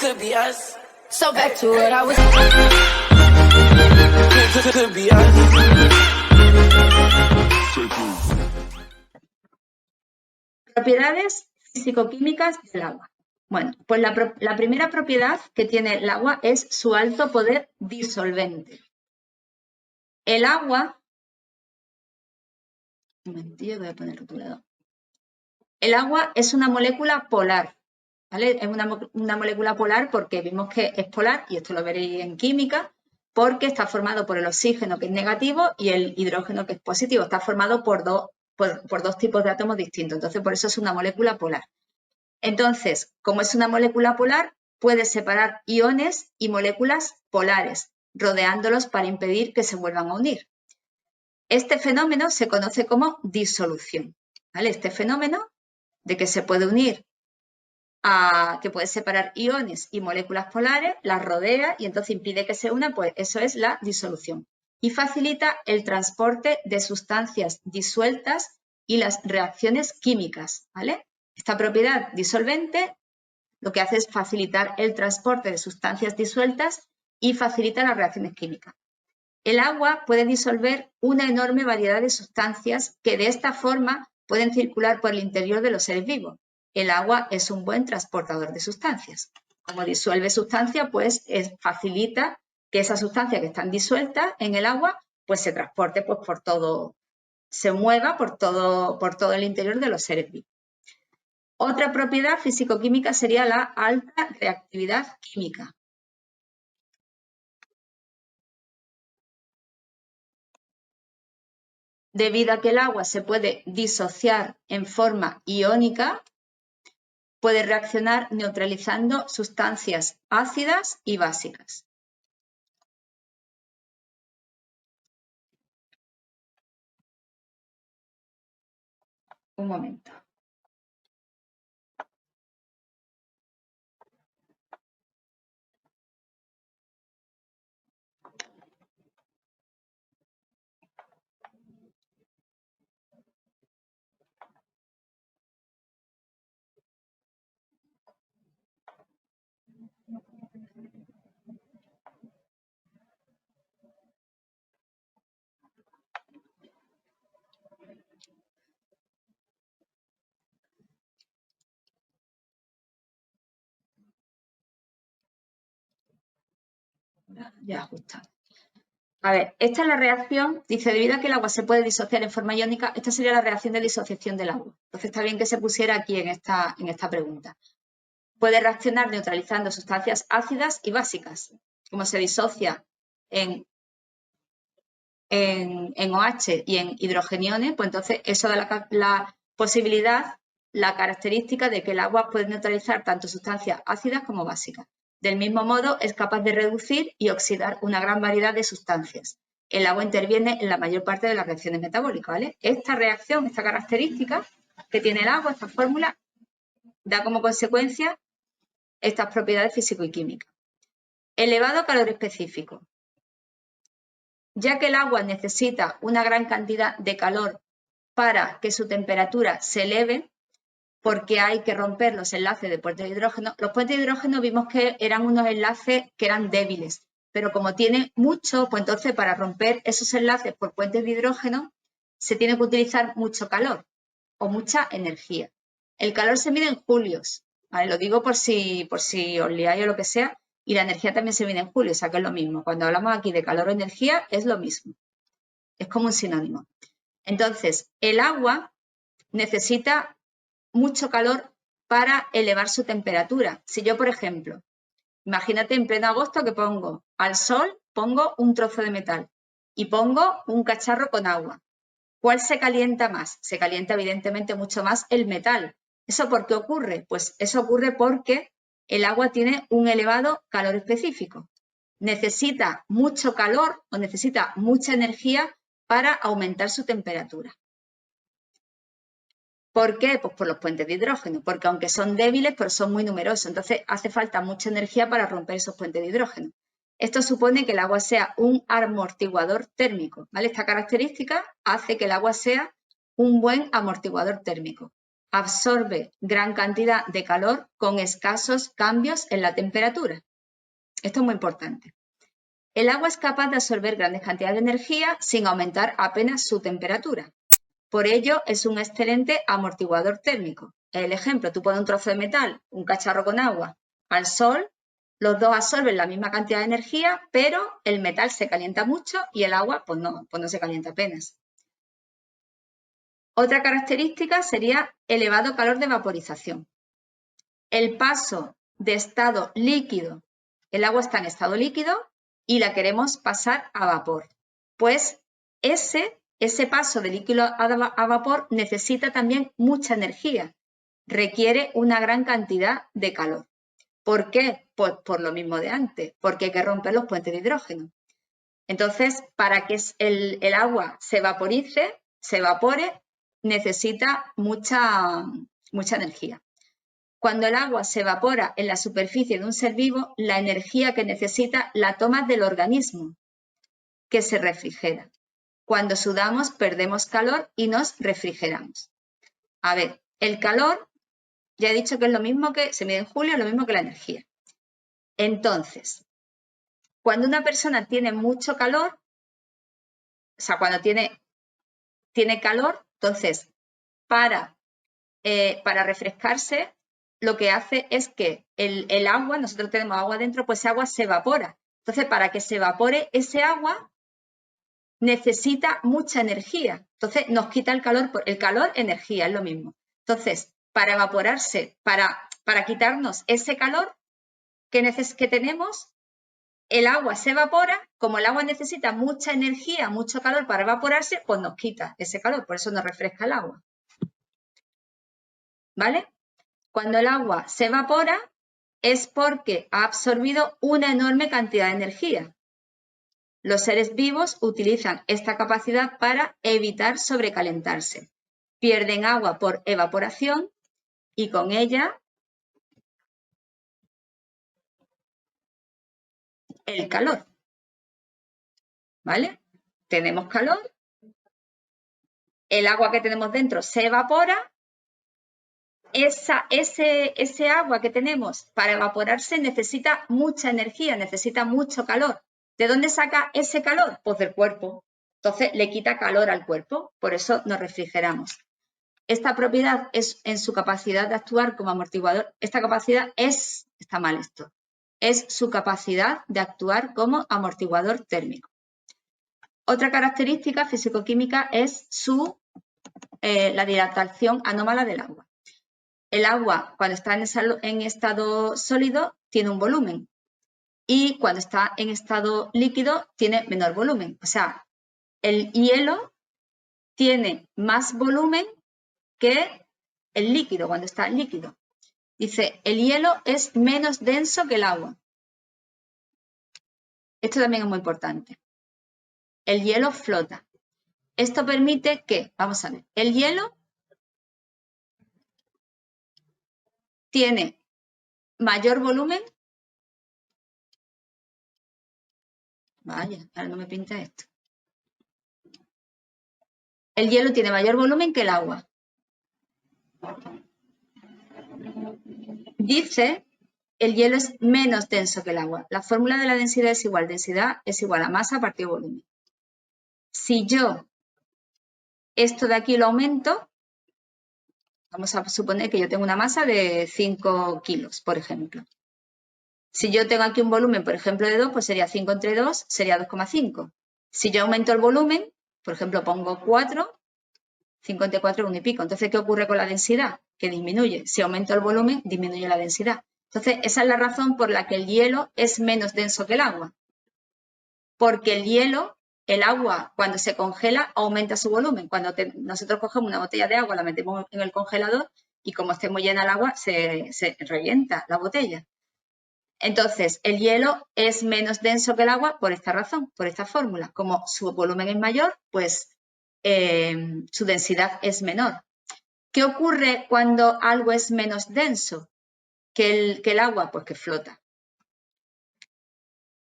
Could be us. So back to what I was. Could be us. Propiedades físico-químicas del agua. Bueno, pues la primera propiedad que tiene el agua es su alto poder disolvente. El agua... Un momentillo que voy a poner rotulador. El agua es una molécula polar, ¿vale? Es una molécula polar porque vimos que es polar, y esto lo veréis en química, porque está formado por el oxígeno, que es negativo, y el hidrógeno, que es positivo. Está formado por dos tipos de átomos distintos. Entonces, por eso es una molécula polar. Entonces, como es una molécula polar, puede separar iones y moléculas polares, rodeándolos para impedir que se vuelvan a unir. Este fenómeno se conoce como disolución, ¿vale? Este fenómeno de que se puede unir, que puede separar iones y moléculas polares, las rodea y entonces impide que se unan, pues eso es la disolución. Y facilita el transporte de sustancias disueltas y las reacciones químicas, ¿vale? Esta propiedad disolvente lo que hace es facilitar el transporte de sustancias disueltas y facilita las reacciones químicas. El agua puede disolver una enorme variedad de sustancias que de esta forma pueden circular por el interior de los seres vivos. El agua es un buen transportador de sustancias. Como disuelve sustancias, pues facilita que esas sustancias que están disueltas en el agua, pues se transporte pues, por todo, se mueva por todo el interior de los seres vivos. Otra propiedad físico-química sería la alta reactividad química. Debido a que el agua se puede disociar en forma iónica, puede reaccionar neutralizando sustancias ácidas y básicas. Un momento. Ya ajustado. A ver, esta es la reacción, dice, debido a que el agua se puede disociar en forma iónica, esta sería la reacción de disociación del agua. Entonces está bien que se pusiera aquí en esta pregunta. Puede reaccionar neutralizando sustancias ácidas y básicas. Como se disocia en OH y en hidrogeniones, pues entonces eso da la posibilidad, la característica de que el agua puede neutralizar tanto sustancias ácidas como básicas. Del mismo modo, es capaz de reducir y oxidar una gran variedad de sustancias. El agua interviene en la mayor parte de las reacciones metabólicas, ¿vale? Esta reacción, esta característica que tiene el agua, esta fórmula, da como consecuencia estas propiedades físico y químicas. Elevado calor específico. Ya que el agua necesita una gran cantidad de calor para que su temperatura se eleve, porque hay que romper los enlaces de puentes de hidrógeno. Los puentes de hidrógeno vimos que eran unos enlaces que eran débiles, pero como tiene mucho, pues entonces para romper esos enlaces por puentes de hidrógeno se tiene que utilizar mucho calor o mucha energía. El calor se mide en julios, ¿vale? Lo digo por si os liáis o lo que sea, y la energía también se mide en julios, o sea que es lo mismo. Cuando hablamos aquí de calor o energía es lo mismo, es como un sinónimo. Entonces, el agua necesita mucho calor para elevar su temperatura. Si yo, por ejemplo, imagínate en pleno agosto que pongo al sol, pongo un trozo de metal y pongo un cacharro con agua. ¿Cuál se calienta más? Se calienta evidentemente mucho más el metal. ¿Eso por qué ocurre? Pues eso ocurre porque el agua tiene un elevado calor específico. Necesita mucho calor o necesita mucha energía para aumentar su temperatura. ¿Por qué? Pues por los puentes de hidrógeno, porque aunque son débiles, pero son muy numerosos, entonces hace falta mucha energía para romper esos puentes de hidrógeno. Esto supone que el agua sea un amortiguador térmico, ¿vale? Esta característica hace que el agua sea un buen amortiguador térmico. absorbe gran cantidad de calor con escasos cambios en la temperatura. Esto es muy importante. El agua es capaz de absorber grandes cantidades de energía sin aumentar apenas su temperatura. Por ello, es un excelente amortiguador térmico. El ejemplo, tú pones un trozo de metal, un cacharro con agua, al sol, los dos absorben la misma cantidad de energía, pero el metal se calienta mucho y el agua pues no se calienta apenas. Otra característica sería elevado calor de vaporización. El paso de estado líquido, el agua está en estado líquido y la queremos pasar a vapor. Pues ese paso de líquido a vapor necesita también mucha energía, requiere una gran cantidad de calor. ¿Por qué? Pues por lo mismo de antes, porque hay que romper los puentes de hidrógeno. Entonces, para que el agua se evaporice, se evapore, necesita mucha energía. Cuando el agua se evapora en la superficie de un ser vivo, la energía que necesita la toma del organismo, que se refrigera. Cuando sudamos, perdemos calor y nos refrigeramos. A ver, el calor, ya he dicho que es lo mismo que se mide en Julio, lo mismo que la energía. Entonces, cuando una persona tiene mucho calor, o sea, cuando tiene calor, entonces, para refrescarse, lo que hace es que el agua, nosotros tenemos agua dentro, pues ese agua se evapora. Entonces, para que se evapore ese agua, necesita mucha energía. Entonces, nos quita el calor, energía, es lo mismo. Entonces, para evaporarse, para quitarnos ese calor que tenemos, el agua se evapora. Como el agua necesita mucha energía, mucho calor para evaporarse, pues nos quita ese calor, por eso nos refresca el agua. ¿Vale? Cuando el agua se evapora es porque ha absorbido una enorme cantidad de energía. Los seres vivos utilizan esta capacidad para evitar sobrecalentarse. Pierden agua por evaporación y con ella el calor. ¿Vale? Tenemos calor, el agua que tenemos dentro se evapora. Ese agua que tenemos para evaporarse necesita mucha energía, necesita mucho calor. ¿De dónde saca ese calor? Pues del cuerpo. Entonces le quita calor al cuerpo, por eso nos refrigeramos. Esta propiedad es en su capacidad de actuar como amortiguador. Esta capacidad está mal esto, es su capacidad de actuar como amortiguador térmico. Otra característica físico-química es la dilatación anómala del agua. El agua, cuando está en estado sólido, tiene un volumen y cuando está en estado líquido, tiene menor volumen. O sea, el hielo tiene más volumen que el líquido, cuando está líquido. Dice, el hielo es menos denso que el agua. Esto también es muy importante. El hielo flota. Esto permite que, vamos a ver, el hielo tiene mayor volumen. Vaya, ahora no me pinta esto. El hielo tiene mayor volumen que el agua. Dice, el hielo es menos denso que el agua. La fórmula de la densidad es igual. Densidad es igual a masa partido volumen. Si yo esto de aquí lo aumento, vamos a suponer que yo tengo una masa de 5 kilos, por ejemplo. Si yo tengo aquí un volumen, por ejemplo, de 2, pues sería 5 entre 2, sería 2,5. Si yo aumento el volumen, por ejemplo, pongo 4, 5 entre 4 es 1 y pico. Entonces, ¿qué ocurre con la densidad? Que disminuye. Si aumento el volumen, disminuye la densidad. Entonces, esa es la razón por la que el hielo es menos denso que el agua. Porque el agua, cuando se congela, aumenta su volumen. Cuando nosotros cogemos una botella de agua, la metemos en el congelador y como esté muy llena el agua, se revienta la botella. Entonces, el hielo es menos denso que el agua por esta razón, por esta fórmula. Como su volumen es mayor, pues su densidad es menor. ¿Qué ocurre cuando algo es menos denso que el agua? Pues que flota.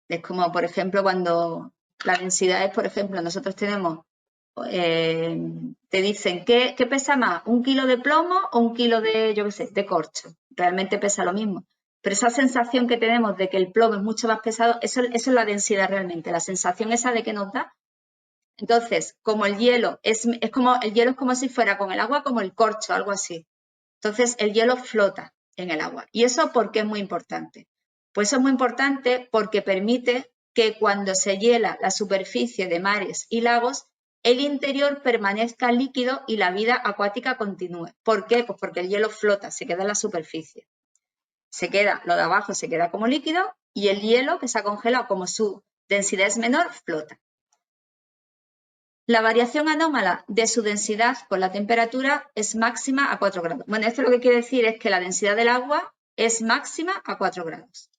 Es como, por ejemplo, cuando la densidad es, por ejemplo, nosotros tenemos te dicen, ¿qué pesa más? ¿1 kilo de plomo o 1 kilo de, yo qué sé, de corcho? Realmente pesa lo mismo. Pero esa sensación que tenemos de que el plomo es mucho más pesado, eso es la densidad realmente, la sensación esa de que nos da. Entonces, como el hielo es como si fuera con el agua como el corcho, algo así. Entonces, el hielo flota en el agua. ¿Y eso por qué es muy importante? Pues eso es muy importante porque permite que cuando se hiela la superficie de mares y lagos, el interior permanezca líquido y la vida acuática continúe. ¿Por qué? Pues porque el hielo flota, se queda en la superficie. Lo de abajo se queda como líquido y el hielo que se ha congelado, como su densidad es menor, flota. La variación anómala de su densidad con la temperatura es máxima a 4 grados. Bueno, esto lo que quiere decir es que la densidad del agua es máxima a 4 grados.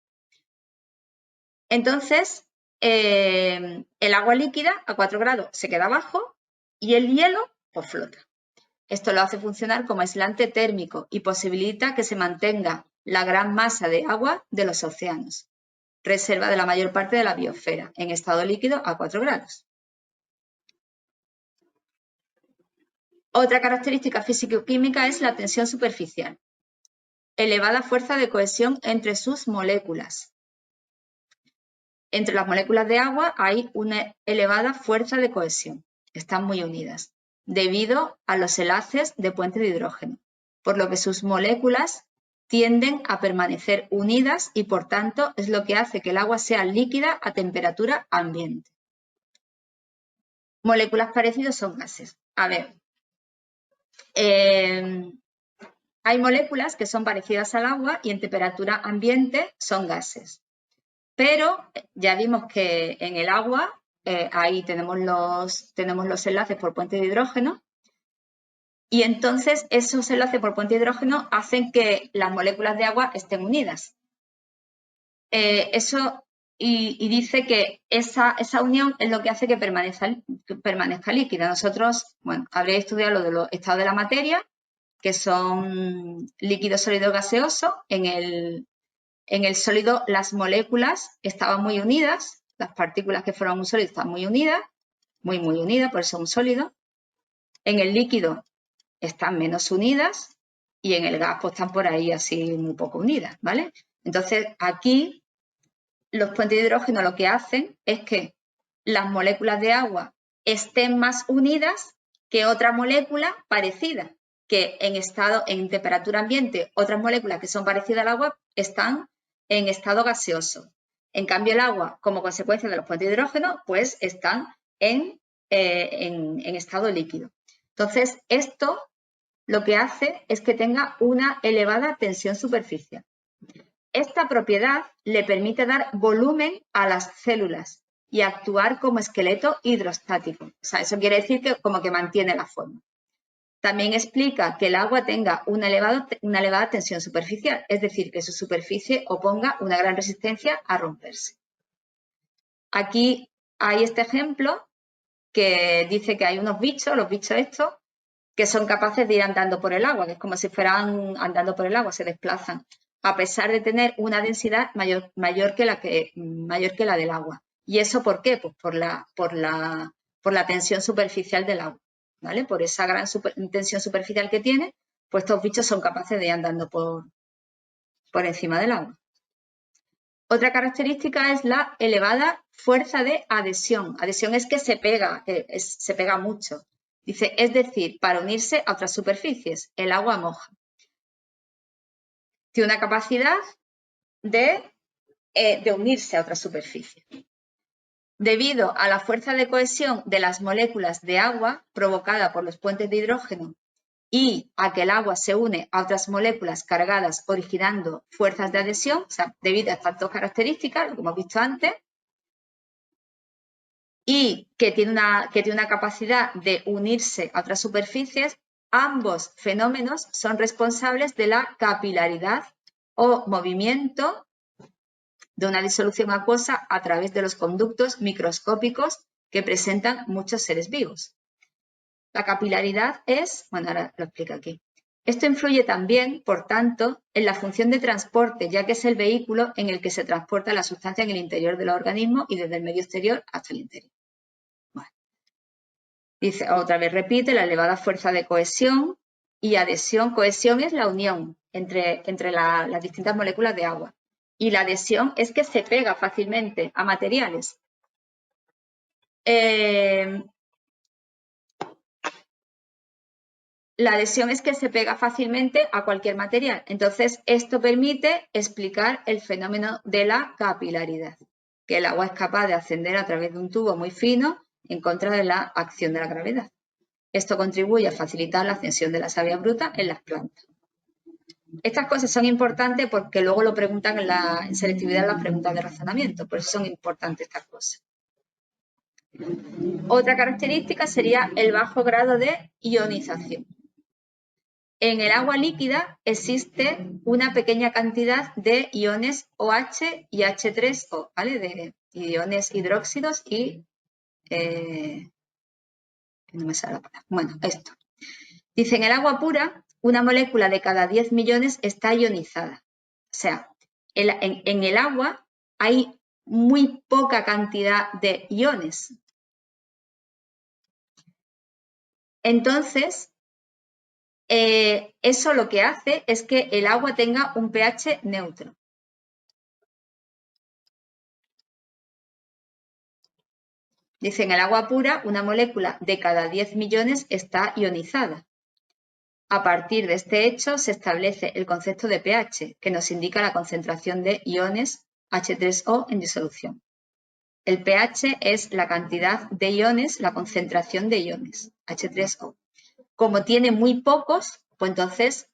Entonces, el agua líquida a 4 grados se queda abajo y el hielo pues flota. Esto lo hace funcionar como aislante térmico y posibilita que se mantenga la gran masa de agua de los océanos, reserva de la mayor parte de la biosfera, en estado líquido a 4 grados. Otra característica físico-química es la tensión superficial, elevada fuerza de cohesión entre sus moléculas. Entre las moléculas de agua hay una elevada fuerza de cohesión, están muy unidas, debido a los enlaces de puente de hidrógeno, por lo que sus moléculas tienden a permanecer unidas y por tanto es lo que hace que el agua sea líquida a temperatura ambiente. Moléculas parecidas son gases. A ver, hay moléculas que son parecidas al agua y en temperatura ambiente son gases. Pero ya vimos que en el agua, ahí tenemos los enlaces por puente de hidrógeno y entonces esos enlaces por puente de hidrógeno hacen que las moléculas de agua estén unidas. Y dice que esa unión es lo que hace que permanezca líquida. Nosotros, bueno, habréis estudiado lo de los estados de la materia, que son líquido, sólido, gaseoso. En el sólido las moléculas estaban muy unidas, las partículas que forman un sólido están muy unidas, muy unidas, por eso es un sólido. En el líquido están menos unidas y en el gas pues están por ahí así muy poco unidas, ¿vale? Entonces aquí los puentes de hidrógeno lo que hacen es que las moléculas de agua estén más unidas que otra molécula parecida, que en temperatura ambiente, otras moléculas que son parecidas al agua están en estado gaseoso. En cambio, el agua, como consecuencia de los puentes de hidrógeno, pues están en estado líquido. Entonces, esto lo que hace es que tenga una elevada tensión superficial. Esta propiedad le permite dar volumen a las células y actuar como esqueleto hidrostático. O sea, eso quiere decir que como que mantiene la forma. También explica que el agua tenga una elevada tensión superficial, es decir, que su superficie oponga una gran resistencia a romperse. Aquí hay este ejemplo que dice que hay unos bichos, los bichos estos, que son capaces de ir andando por el agua, que es como si fueran andando por el agua, se desplazan, a pesar de tener una densidad mayor que la del agua. ¿Y eso por qué? Pues por la tensión superficial del agua, ¿vale? Por esa gran tensión superficial que tiene, pues estos bichos son capaces de ir andando por encima del agua. Otra característica es la elevada fuerza de adhesión. Adhesión es que se pega mucho. Dice, es decir, para unirse a otras superficies, el agua moja. Tiene una capacidad de unirse a otras superficies. Debido a la fuerza de cohesión de las moléculas de agua provocada por los puentes de hidrógeno y a que el agua se une a otras moléculas cargadas originando fuerzas de adhesión, o sea, debido a estas dos características, lo que hemos visto antes, y que tiene una capacidad de unirse a otras superficies, ambos fenómenos son responsables de la capilaridad o movimiento de una disolución acuosa a través de los conductos microscópicos que presentan muchos seres vivos. La capilaridad bueno, ahora lo explico aquí. Esto influye también, por tanto, en la función de transporte, ya que es el vehículo en el que se transporta la sustancia en el interior del organismo y desde el medio exterior hasta el interior. Bueno. Dice, otra vez repite, la elevada fuerza de cohesión y adhesión. Cohesión es la unión entre las distintas moléculas de agua. Y la adhesión es que se pega fácilmente a materiales. La adhesión es que se pega fácilmente a cualquier material. Entonces, esto permite explicar el fenómeno de la capilaridad, que el agua es capaz de ascender a través de un tubo muy fino en contra de la acción de la gravedad. Esto contribuye a facilitar la ascensión de la savia bruta en las plantas. Estas cosas son importantes porque luego lo preguntan en selectividad en las preguntas de razonamiento, por eso son importantes estas cosas. Otra característica sería el bajo grado de ionización. En el agua líquida existe una pequeña cantidad de iones OH y H3O, ¿vale? De iones hidróxidos y... no me sale la palabra. Bueno, esto. Dice, en el agua pura, una molécula de cada 10 millones está ionizada. O sea, en el agua hay muy poca cantidad de iones. Entonces, eso lo que hace es que el agua tenga un pH neutro. Dice, en el agua pura, una molécula de cada 10 millones está ionizada. A partir de este hecho se establece el concepto de pH, que nos indica la concentración de iones H3O en disolución. El pH es la cantidad de iones, la concentración de iones H3O. Como tiene muy pocos, pues entonces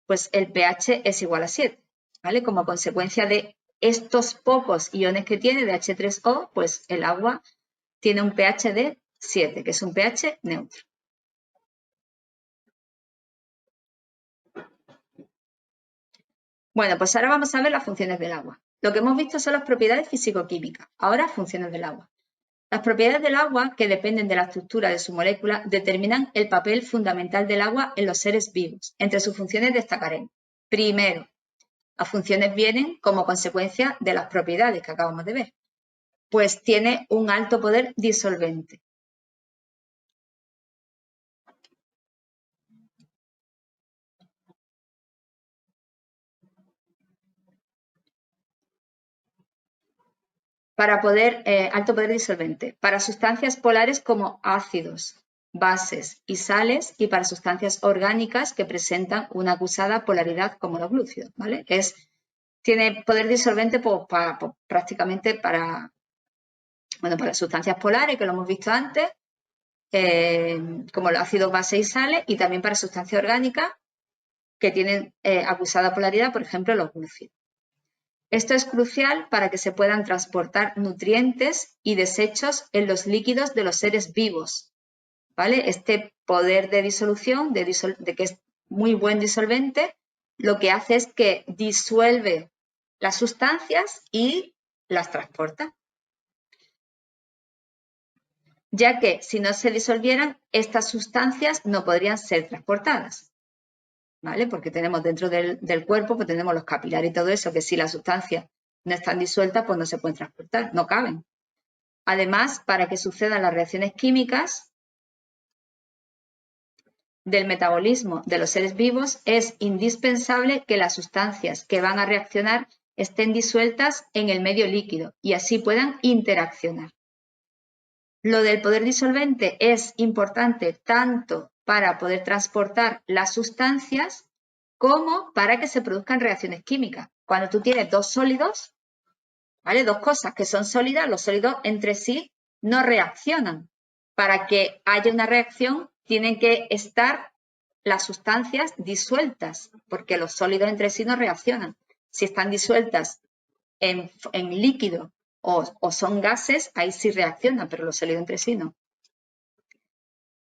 pues el pH es igual a 7, ¿vale? Como consecuencia de estos pocos iones que tiene de H3O, pues el agua tiene un pH de 7, que es un pH neutro. Bueno, pues ahora vamos a ver las funciones del agua. Lo que hemos visto son las propiedades físico-químicas. Ahora, funciones del agua. Las propiedades del agua, que dependen de la estructura de su molécula, determinan el papel fundamental del agua en los seres vivos. Entre sus funciones destacaremos. Primero, las funciones vienen como consecuencia de las propiedades que acabamos de ver. Pues tiene un alto poder disolvente. Alto poder disolvente, para sustancias polares como ácidos, bases y sales, y para sustancias orgánicas que presentan una acusada polaridad como los glúcidos, ¿vale? Tiene poder disolvente prácticamente para sustancias polares, que lo hemos visto antes, como los ácidos, bases y sales, y también para sustancias orgánicas que tienen acusada polaridad, por ejemplo, los glúcidos. Esto es crucial para que se puedan transportar nutrientes y desechos en los líquidos de los seres vivos, ¿vale? Este poder de disolución, de que es muy buen disolvente, lo que hace es que disuelve las sustancias y las transporta. Ya que si no se disolvieran, estas sustancias no podrían ser transportadas, ¿vale? Porque tenemos dentro del cuerpo, pues tenemos los capilares y todo eso, que si las sustancias no están disueltas, pues no se pueden transportar, no caben. Además, para que sucedan las reacciones químicas del metabolismo de los seres vivos, es indispensable que las sustancias que van a reaccionar estén disueltas en el medio líquido y así puedan interaccionar. Lo del poder disolvente es importante tanto para poder transportar las sustancias como para que se produzcan reacciones químicas. Cuando tú tienes dos sólidos, ¿vale? Dos cosas que son sólidas, los sólidos entre sí no reaccionan. Para que haya una reacción tienen que estar las sustancias disueltas, porque los sólidos entre sí no reaccionan. Si están disueltas en líquido o son gases, ahí sí reaccionan, pero los sólidos entre sí no.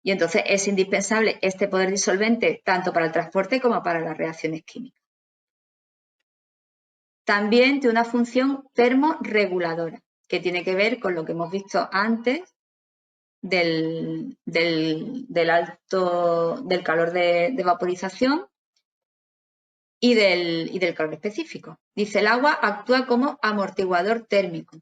Y entonces es indispensable este poder disolvente tanto para el transporte como para las reacciones químicas. También tiene una función termorreguladora, que tiene que ver con lo que hemos visto antes del calor de vaporización y del calor específico. Dice, el agua actúa como amortiguador térmico.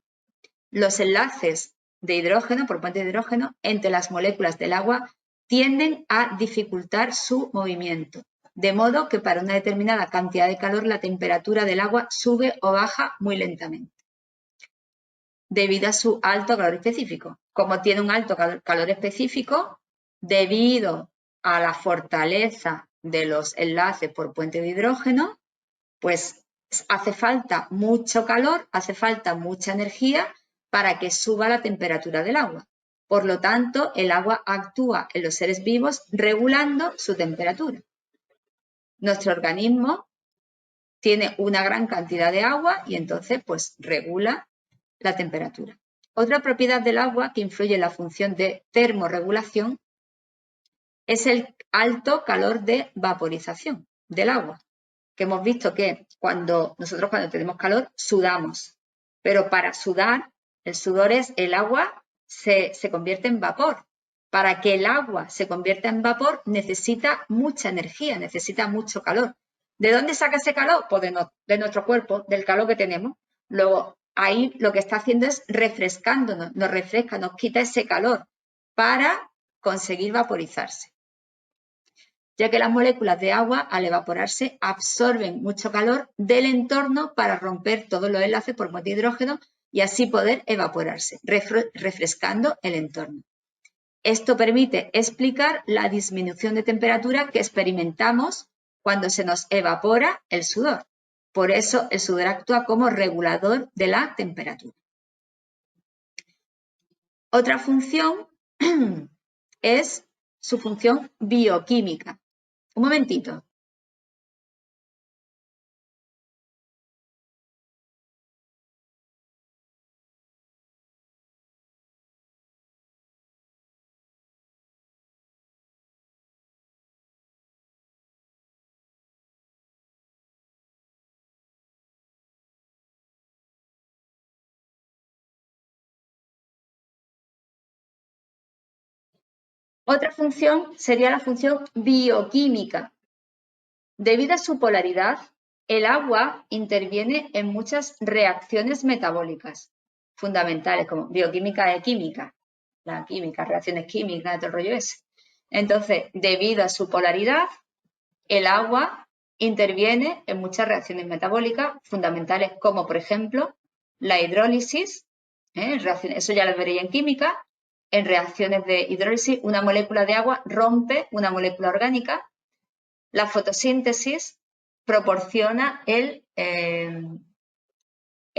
Los enlaces de hidrógeno, por puente de hidrógeno, entre las moléculas del agua tienden a dificultar su movimiento, de modo que para una determinada cantidad de calor la temperatura del agua sube o baja muy lentamente, debido a su alto calor específico. Como tiene un alto calor específico, debido a la fortaleza de los enlaces por puente de hidrógeno, pues hace falta mucho calor, hace falta mucha energía para que suba la temperatura del agua. Por lo tanto, el agua actúa en los seres vivos regulando su temperatura. Nuestro organismo tiene una gran cantidad de agua y entonces pues regula la temperatura. Otra propiedad del agua que influye en la función de termorregulación es el alto calor de vaporización del agua, que hemos visto que nosotros cuando tenemos calor sudamos, pero para sudar, el sudor es el agua se convierte en vapor. Para que el agua se convierta en vapor necesita mucha energía, necesita mucho calor. ¿De dónde saca ese calor? Pues de nuestro cuerpo, del calor que tenemos. Luego, ahí lo que está haciendo es refrescándonos, nos refresca, nos quita ese calor para conseguir vaporizarse, ya que las moléculas de agua, al evaporarse, absorben mucho calor del entorno para romper todos los enlaces por puente de hidrógeno y así poder evaporarse, refrescando el entorno. Esto permite explicar la disminución de temperatura que experimentamos cuando se nos evapora el sudor. Por eso el sudor actúa como regulador de la temperatura. Otra función es su función bioquímica. Un momentito. Otra función sería la función bioquímica. Debido a su polaridad, el agua interviene en muchas reacciones metabólicas fundamentales, como bioquímica y química. La química, reacciones químicas, todo el rollo ese. Entonces, debido a su polaridad, el agua interviene en muchas reacciones metabólicas fundamentales, como por ejemplo la hidrólisis, eso ya lo veréis en química. En reacciones de hidrólisis, una molécula de agua rompe una molécula orgánica. La fotosíntesis proporciona el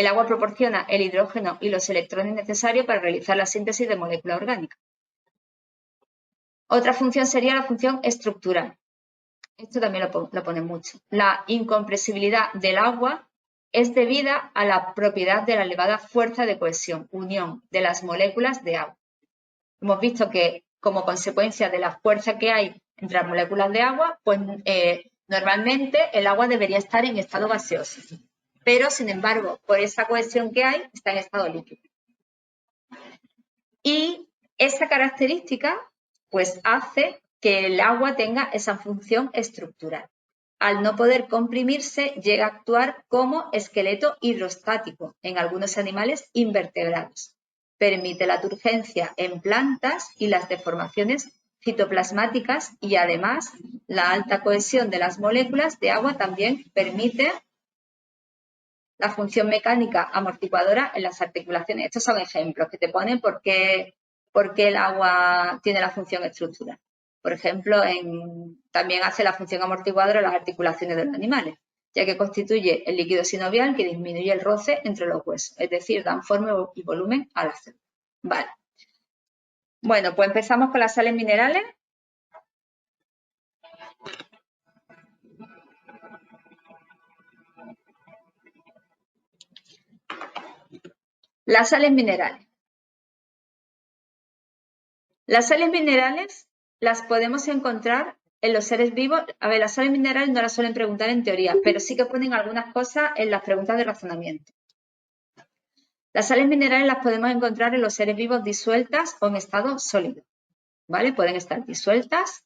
agua proporciona el hidrógeno y los electrones necesarios para realizar la síntesis de moléculas orgánicas. Otra función sería la función estructural. Esto también lo pone mucho. La incompresibilidad del agua es debida a la propiedad de la elevada fuerza de cohesión, unión de las moléculas de agua. Hemos visto que como consecuencia de la fuerza que hay entre las moléculas de agua, pues normalmente el agua debería estar en estado gaseoso, pero sin embargo, por esa cohesión que hay, está en estado líquido. Y esa característica pues hace que el agua tenga esa función estructural. Al no poder comprimirse, llega a actuar como esqueleto hidrostático en algunos animales invertebrados. Permite la turgencia en plantas y las deformaciones citoplasmáticas y además la alta cohesión de las moléculas de agua también permite la función mecánica amortiguadora en las articulaciones. Estos son ejemplos que te ponen por qué el agua tiene la función estructural. Por ejemplo, también hace la función amortiguadora en las articulaciones de los animales, ya que constituye el líquido sinovial que disminuye el roce entre los huesos, es decir, dan forma y volumen a la célula. Vale. Bueno, pues empezamos con las sales minerales. Las sales minerales. Las sales minerales las podemos encontrar en los seres vivos. A ver, las sales minerales no las suelen preguntar en teoría, pero sí que ponen algunas cosas en las preguntas de razonamiento. Las sales minerales las podemos encontrar en los seres vivos disueltas o en estado sólido, ¿vale? Pueden estar disueltas,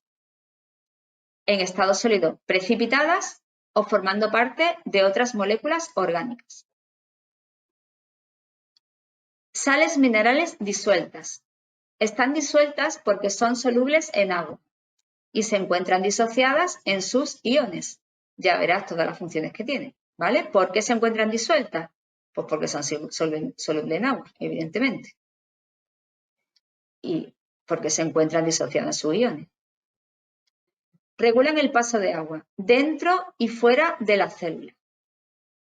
en estado sólido precipitadas o formando parte de otras moléculas orgánicas. Sales minerales disueltas. Están disueltas porque son solubles en agua y se encuentran disociadas en sus iones. Ya verás todas las funciones que tienen, ¿vale? ¿Por qué se encuentran disueltas? Pues porque son solubles en agua, evidentemente. Y porque se encuentran disociadas en sus iones. Regulan el paso de agua dentro y fuera de la célula.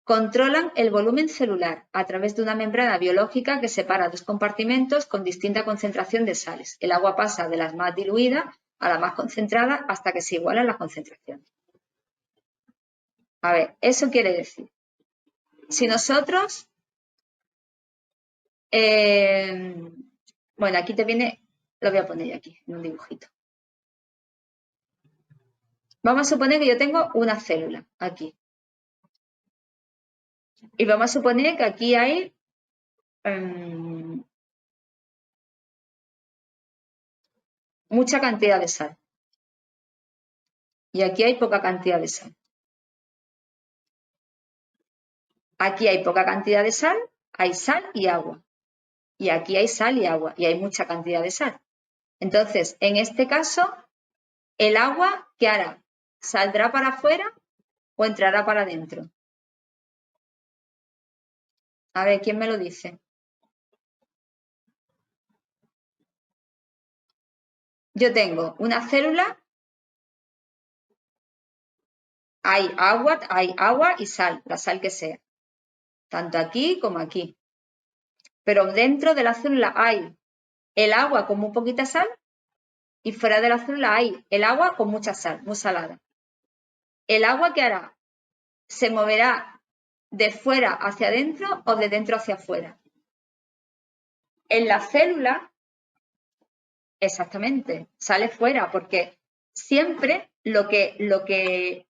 Controlan el volumen celular a través de una membrana biológica que separa dos compartimentos con distinta concentración de sales. El agua pasa de las más diluidas a la más concentrada hasta que se igualan las concentraciones. A ver, eso quiere decir, si nosotros, bueno, aquí te viene, lo voy a poner yo aquí en un dibujito. Vamos a suponer que yo tengo una célula aquí. Y vamos a suponer que aquí hay mucha cantidad de sal. Y aquí hay poca cantidad de sal. Aquí hay poca cantidad de sal, hay sal y agua. Y aquí hay sal y agua, y hay mucha cantidad de sal. Entonces, en este caso, el agua, ¿qué hará? ¿Saldrá para afuera o entrará para adentro? A ver, ¿quién me lo dice? Yo tengo una célula, hay agua y sal, la sal que sea, tanto aquí como aquí. Pero dentro de la célula hay el agua con muy poquita sal y fuera de la célula hay el agua con mucha sal, muy salada. ¿El agua qué hará? ¿Se moverá de fuera hacia adentro o de dentro hacia afuera? En la célula, exactamente, sale fuera porque siempre lo que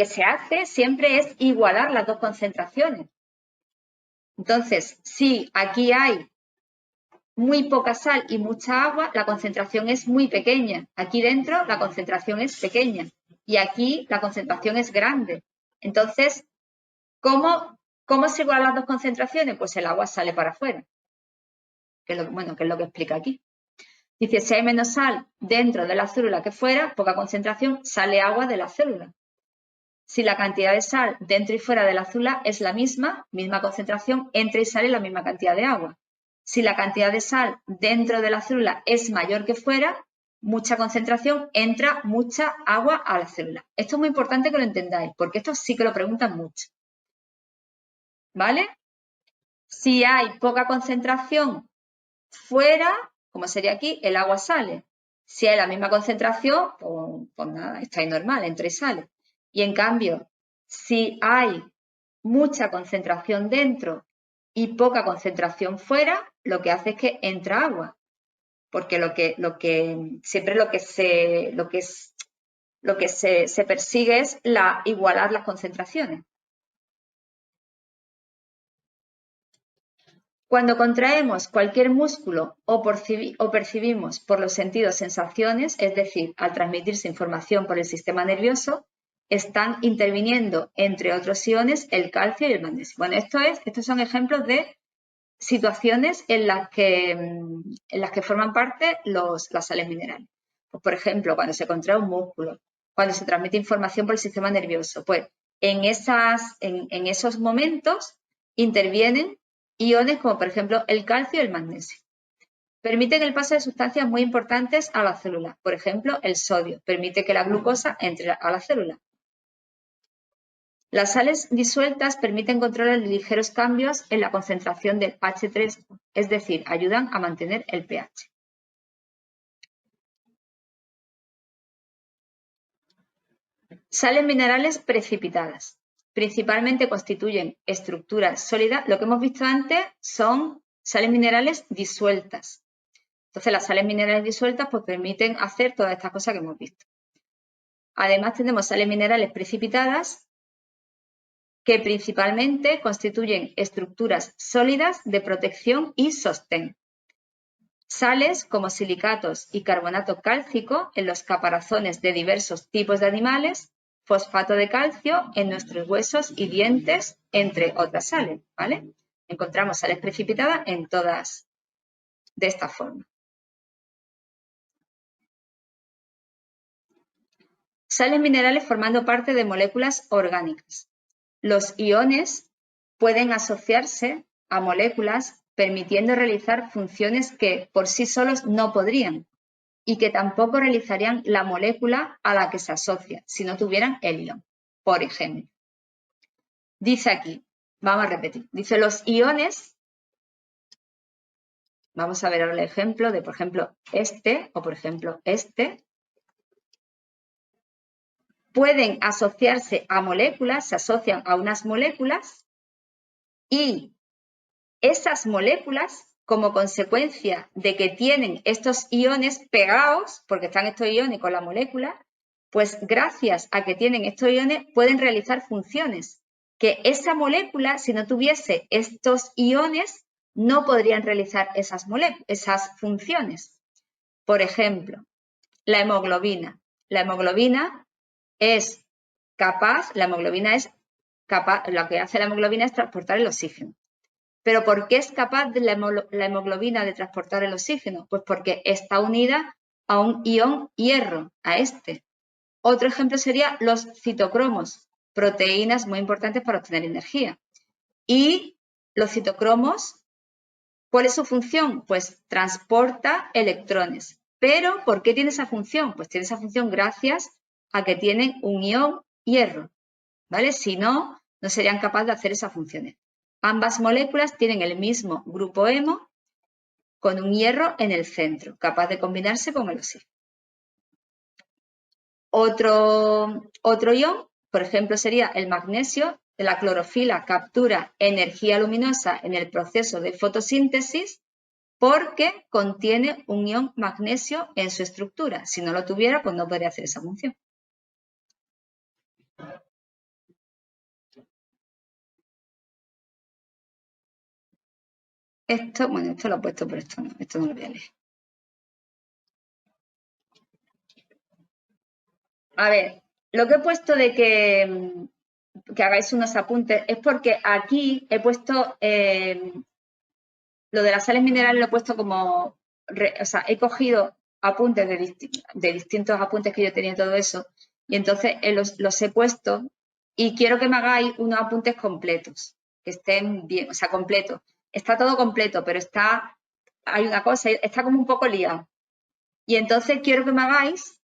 se hace siempre es igualar las dos concentraciones. Entonces, si aquí hay muy poca sal y mucha agua, la concentración es muy pequeña. Aquí dentro la concentración es pequeña y aquí la concentración es grande. Entonces, ¿cómo se igualan las dos concentraciones? Pues el agua sale para afuera, que es lo que explica aquí. Dice, si hay menos sal dentro de la célula que fuera, poca concentración, sale agua de la célula. Si la cantidad de sal dentro y fuera de la célula es la misma concentración, entra y sale la misma cantidad de agua. Si la cantidad de sal dentro de la célula es mayor que fuera, mucha concentración, entra mucha agua a la célula. Esto es muy importante que lo entendáis, porque esto sí que lo preguntan mucho. ¿Vale? Si hay poca concentración fuera, como sería aquí, el agua sale. Si hay la misma concentración, pues nada, está ahí normal, entra y sale. Y en cambio, si hay mucha concentración dentro y poca concentración fuera, lo que hace es que entra agua. Porque siempre lo que se persigue es igualar las concentraciones. Cuando contraemos cualquier músculo o percibimos por los sentidos sensaciones, es decir, al transmitirse información por el sistema nervioso, están interviniendo, entre otros iones, el calcio y el magnesio. Bueno, estos son ejemplos de situaciones en las que forman parte las sales minerales. Pues, por ejemplo, cuando se contrae un músculo, cuando se transmite información por el sistema nervioso, pues en esos momentos intervienen iones como por ejemplo el calcio y el magnesio. Permiten el paso de sustancias muy importantes a la célula. Por ejemplo, el sodio permite que la glucosa entre a la célula. Las sales disueltas permiten controlar ligeros cambios en la concentración del H3, es decir, ayudan a mantener el pH. Sales minerales precipitadas. Principalmente constituyen estructuras sólidas. Lo que hemos visto antes son sales minerales disueltas. Entonces, las sales minerales disueltas pues, permiten hacer todas estas cosas que hemos visto. Además, tenemos sales minerales precipitadas que principalmente constituyen estructuras sólidas de protección y sostén. Sales como silicatos y carbonato cálcico en los caparazones de diversos tipos de animales, fosfato de calcio en nuestros huesos y dientes, entre otras sales, ¿vale? Encontramos sales precipitadas en todas de esta forma. Sales minerales formando parte de moléculas orgánicas. Los iones pueden asociarse a moléculas permitiendo realizar funciones que por sí solos no podrían y que tampoco realizarían la molécula a la que se asocia si no tuvieran el ion. Por ejemplo, dice aquí, vamos a repetir, dice los iones, vamos a ver ahora el ejemplo de, por ejemplo, este o por ejemplo este, pueden asociarse a moléculas, se asocian a unas moléculas y esas moléculas, como consecuencia de que tienen estos iones pegados, porque están estos iones con la molécula, pues gracias a que tienen estos iones pueden realizar funciones que esa molécula, si no tuviese estos iones, no podrían realizar esas funciones. Por ejemplo, la hemoglobina. La hemoglobina es capaz, lo que hace la hemoglobina es transportar el oxígeno. ¿Pero por qué es capaz la hemoglobina de transportar el oxígeno? Pues porque está unida a un ion hierro, a este. Otro ejemplo sería los citocromos, proteínas muy importantes para obtener energía. Y los citocromos, ¿cuál es su función? Pues transporta electrones. ¿Pero por qué tiene esa función? Pues tiene esa función gracias a que tienen un ion hierro, ¿vale? Si no, no serían capaces de hacer esas funciones. Ambas moléculas tienen el mismo grupo hemo con un hierro en el centro, capaz de combinarse con el oxígeno. Otro ion, por ejemplo, sería el magnesio. La clorofila captura energía luminosa en el proceso de fotosíntesis porque contiene un ion magnesio en su estructura. Si no lo tuviera, pues no podría hacer esa función. Esto lo he puesto, pero esto no lo voy a leer. A ver, lo que he puesto de que hagáis unos apuntes es porque aquí he puesto lo de las sales minerales, lo he puesto como, o sea, he cogido apuntes de distintos apuntes que yo tenía y todo eso, y entonces los he puesto y quiero que me hagáis unos apuntes completos, que estén bien, o sea, completos. Está todo completo, pero hay una cosa, está como un poco liado. Y entonces quiero que me hagáis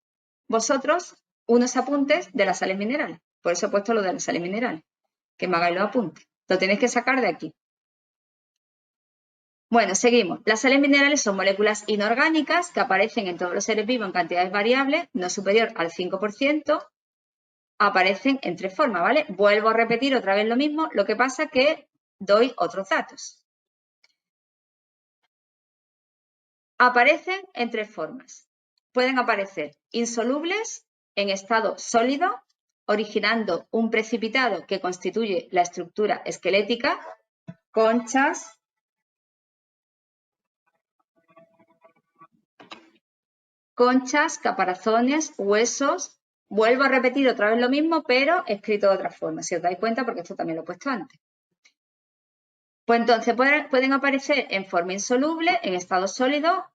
vosotros unos apuntes de las sales minerales. Por eso he puesto lo de las sales minerales, que me hagáis los apuntes. Lo tenéis que sacar de aquí. Bueno, seguimos. Las sales minerales son moléculas inorgánicas que aparecen en todos los seres vivos en cantidades variables, no superior al 5%, aparecen en tres formas, ¿vale? Vuelvo a repetir otra vez lo mismo, lo que pasa que doy otros datos. Aparecen en tres formas. Pueden aparecer insolubles en estado sólido, originando un precipitado que constituye la estructura esquelética, conchas, caparazones, huesos. Vuelvo a repetir otra vez lo mismo, pero escrito de otra forma, si os dais cuenta, porque esto también lo he puesto antes. Pues entonces pueden aparecer en forma insoluble, en estado sólido,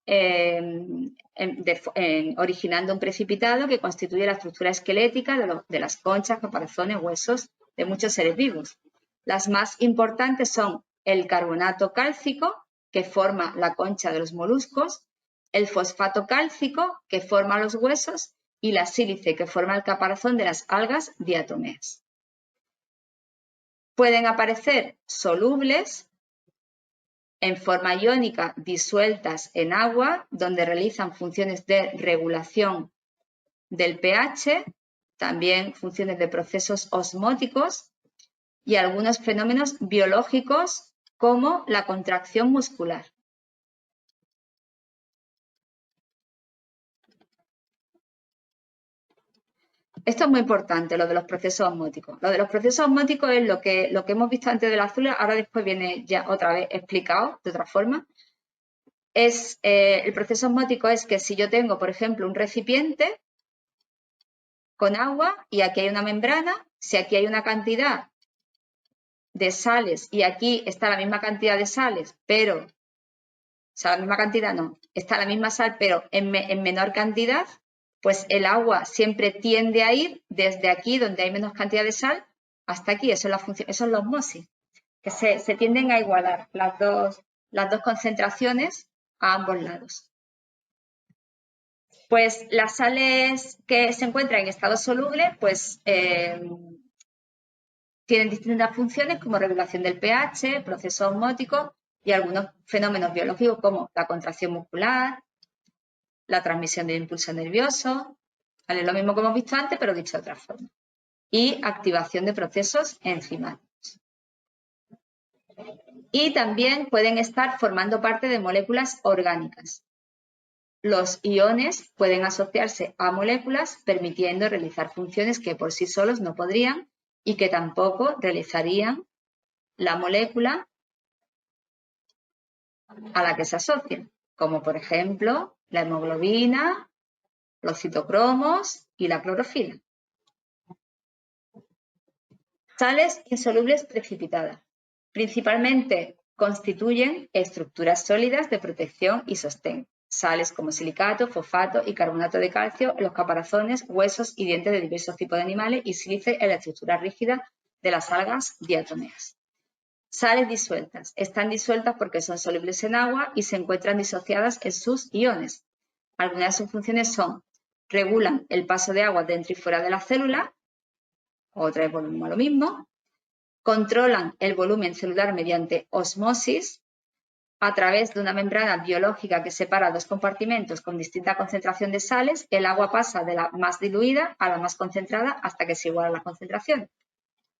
originando un precipitado que constituye la estructura esquelética de las conchas, caparazones, huesos de muchos seres vivos. Las más importantes son el carbonato cálcico, que forma la concha de los moluscos, el fosfato cálcico, que forma los huesos, y la sílice, que forma el caparazón de las algas diatomeas. Pueden aparecer solubles en forma iónica disueltas en agua, donde realizan funciones de regulación del pH, también funciones de procesos osmóticos y algunos fenómenos biológicos como la contracción muscular. Esto es muy importante, lo de los procesos osmóticos. Lo de los procesos osmóticos es lo que hemos visto antes del azul, ahora después viene ya otra vez explicado de otra forma. El proceso osmótico es que si yo tengo, por ejemplo, un recipiente con agua y aquí hay una membrana, si aquí hay una cantidad de sales y aquí está la misma cantidad de sales, pero, o sea, la misma cantidad no, está la misma sal, pero en menor cantidad, pues el agua siempre tiende a ir desde aquí, donde hay menos cantidad de sal, hasta aquí. Eso es la función, eso es la osmosis, que se tienden a igualar las dos concentraciones a ambos lados. Pues las sales que se encuentran en estado soluble, pues tienen distintas funciones como regulación del pH, procesos osmóticos y algunos fenómenos biológicos como la contracción muscular, la transmisión del impulso nervioso, ¿vale? Lo mismo que hemos visto antes, pero dicho de otra forma. Y activación de procesos enzimáticos. Y también pueden estar formando parte de moléculas orgánicas. Los iones pueden asociarse a moléculas permitiendo realizar funciones que por sí solos no podrían y que tampoco realizarían la molécula a la que se asocian, como por ejemplo la hemoglobina, los citocromos y la clorofila. Sales insolubles precipitadas. Principalmente constituyen estructuras sólidas de protección y sostén. Sales como silicato, fosfato y carbonato de calcio en los caparazones, huesos y dientes de diversos tipos de animales y sílice en la estructura rígida de las algas diatomeas. Sales disueltas. Están disueltas porque son solubles en agua y se encuentran disociadas en sus iones. Algunas de sus funciones son: regulan el paso de agua dentro y fuera de la célula, otra vez volvemos a lo mismo, controlan el volumen celular mediante osmosis a través de una membrana biológica que separa dos compartimentos con distinta concentración de sales. El agua pasa de la más diluida a la más concentrada hasta que se igualan las concentraciones.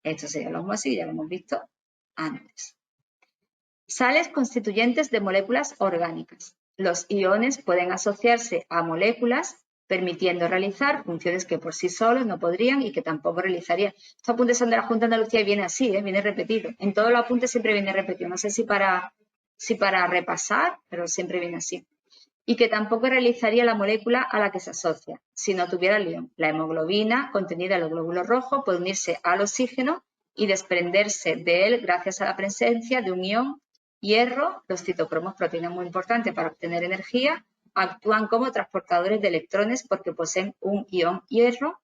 Esto sería la osmosis, ya lo hemos visto antes. Sales constituyentes de moléculas orgánicas. Los iones pueden asociarse a moléculas permitiendo realizar funciones que por sí solos no podrían y que tampoco realizarían. Estos apuntes son de la Junta de Andalucía y viene así, viene repetido. En todos los apuntes siempre viene repetido. No sé si para repasar, pero siempre viene así. Y que tampoco realizaría la molécula a la que se asocia si no tuviera el ion. La hemoglobina, contenida en los glóbulos rojos, puede unirse al oxígeno y desprenderse de él gracias a la presencia de un ion hierro. Los citocromos, proteínas muy importantes para obtener energía, actúan como transportadores de electrones porque poseen un ion hierro.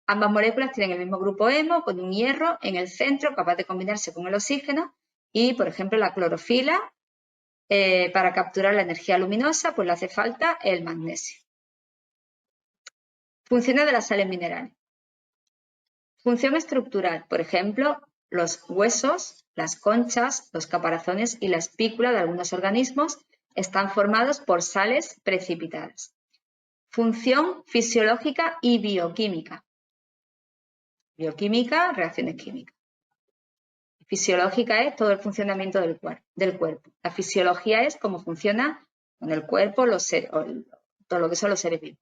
Ambas moléculas tienen el mismo grupo hemo con un hierro en el centro capaz de combinarse con el oxígeno y, por ejemplo, la clorofila, para capturar la energía luminosa, pues le hace falta el magnesio. Funciones de las sales minerales. Función estructural, por ejemplo, los huesos, las conchas, los caparazones y la espícula de algunos organismos están formados por sales precipitadas. Función fisiológica y bioquímica. Bioquímica, reacciones químicas. Fisiológica es todo el funcionamiento del cuerpo. La fisiología es cómo funciona con el cuerpo, todo lo que son los seres vivos.